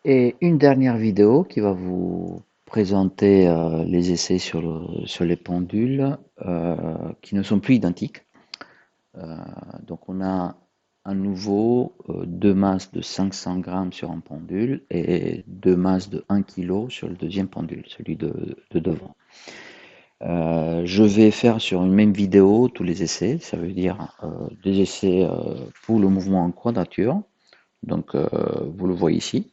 Et une dernière vidéo qui va vous présenter les essais sur les pendules qui ne sont plus identiques. Donc on a à nouveau deux masses de 500 grammes sur un pendule et deux masses de 1 kg sur le deuxième pendule, celui de devant. Je vais faire sur une même vidéo tous les essais, ça veut dire des essais pour le mouvement en quadrature. Donc vous le voyez ici,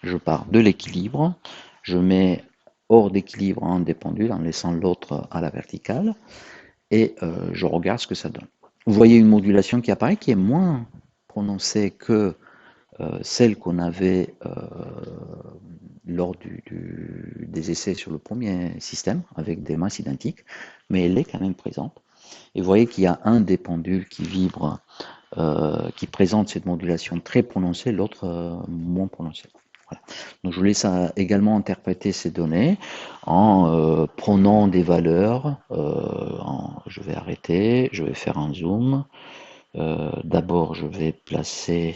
je pars de l'équilibre, je mets hors d'équilibre un des pendules en laissant l'autre à la verticale et je regarde ce que ça donne. Vous voyez une modulation qui apparaît qui est moins prononcée que celle qu'on avait lors des essais sur le premier système avec des masses identiques, mais elle est quand même présente. Et vous voyez qu'il y a un des pendules qui vibre, qui présente cette modulation très prononcée, l'autre moins prononcée. Voilà. Donc je vous laisse également interpréter ces données en prenant des valeurs. Je vais arrêter, je vais faire un zoom. D'abord, je vais placer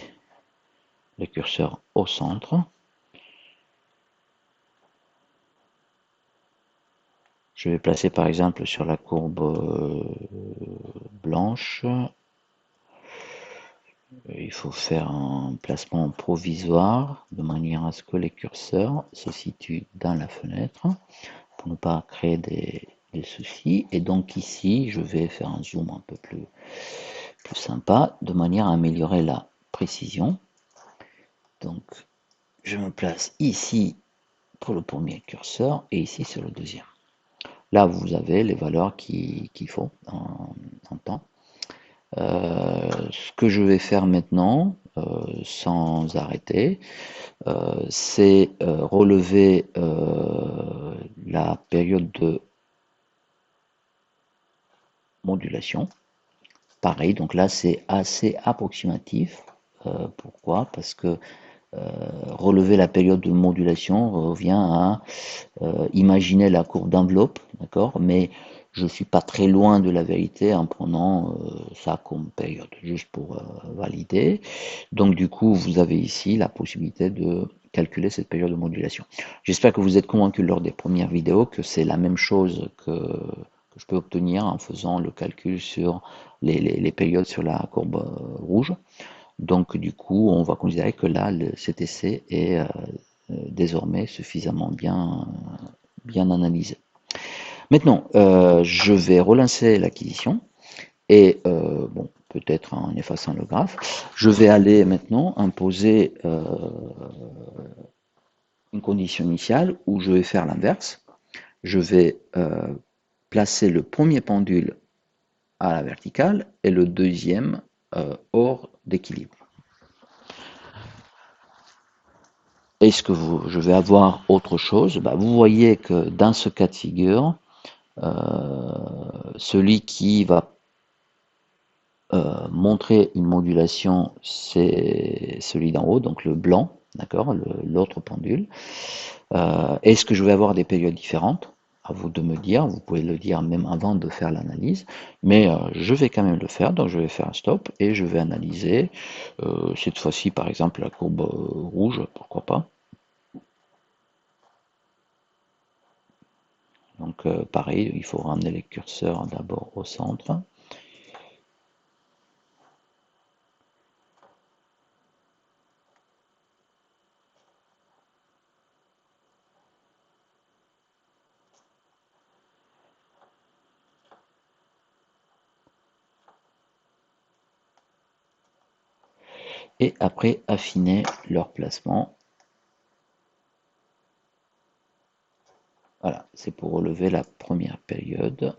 le curseur au centre. Je vais placer par exemple sur la courbe blanche. Il faut faire un placement provisoire de manière à ce que les curseurs se situent dans la fenêtre pour ne pas créer des soucis. Et donc ici, je vais faire un zoom un peu plus sympa de manière à améliorer la précision. Donc je me place ici pour le premier curseur et ici sur le deuxième. Là, vous avez les valeurs qu'il faut en temps. Ce que je vais faire maintenant, sans arrêter, c'est relever la période de modulation. Pareil, donc là c'est assez approximatif. Pourquoi? Parce que relever la période de modulation revient à imaginer la courbe d'enveloppe, d'accord? Mais je ne suis pas très loin de la vérité en prenant ça comme période, juste pour valider. Donc du coup, vous avez ici la possibilité de calculer cette période de modulation. J'espère que vous êtes convaincu lors des premières vidéos que c'est la même chose que je peux obtenir en faisant le calcul sur les périodes sur la courbe rouge. Donc du coup, on va considérer que là, cet essai est désormais suffisamment bien analysé. Maintenant, je vais relancer l'acquisition et bon, peut-être en effaçant le graphe, je vais aller maintenant imposer une condition initiale où je vais faire l'inverse. Je vais placer le premier pendule à la verticale et le deuxième hors d'équilibre. Est-ce que je vais avoir autre chose? Bah, vous voyez que dans ce cas de figure, celui qui va montrer une modulation, c'est celui d'en haut, donc le blanc, d'accord, l'autre pendule. Est-ce que je vais avoir des périodes différentes? À vous de me dire, vous pouvez le dire même avant de faire l'analyse, mais je vais quand même le faire, donc je vais faire un stop et je vais analyser, cette fois-ci par exemple la courbe rouge, pourquoi pas. Donc pareil, il faut ramener les curseurs d'abord au centre. Et après affiner leur placement. Voilà, c'est pour relever la première période.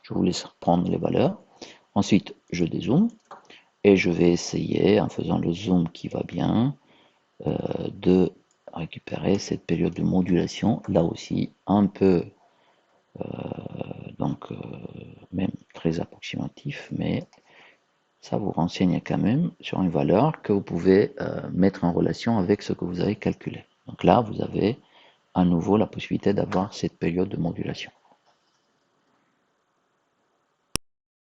Je vous laisse prendre les valeurs. Ensuite, je dézoome et je vais essayer, en faisant le zoom qui va bien, de récupérer cette période de modulation, là aussi un peu, donc même très approximatif, mais ça vous renseigne quand même sur une valeur que vous pouvez mettre en relation avec ce que vous avez calculé. Donc là, vous avez à nouveau la possibilité d'avoir cette période de modulation.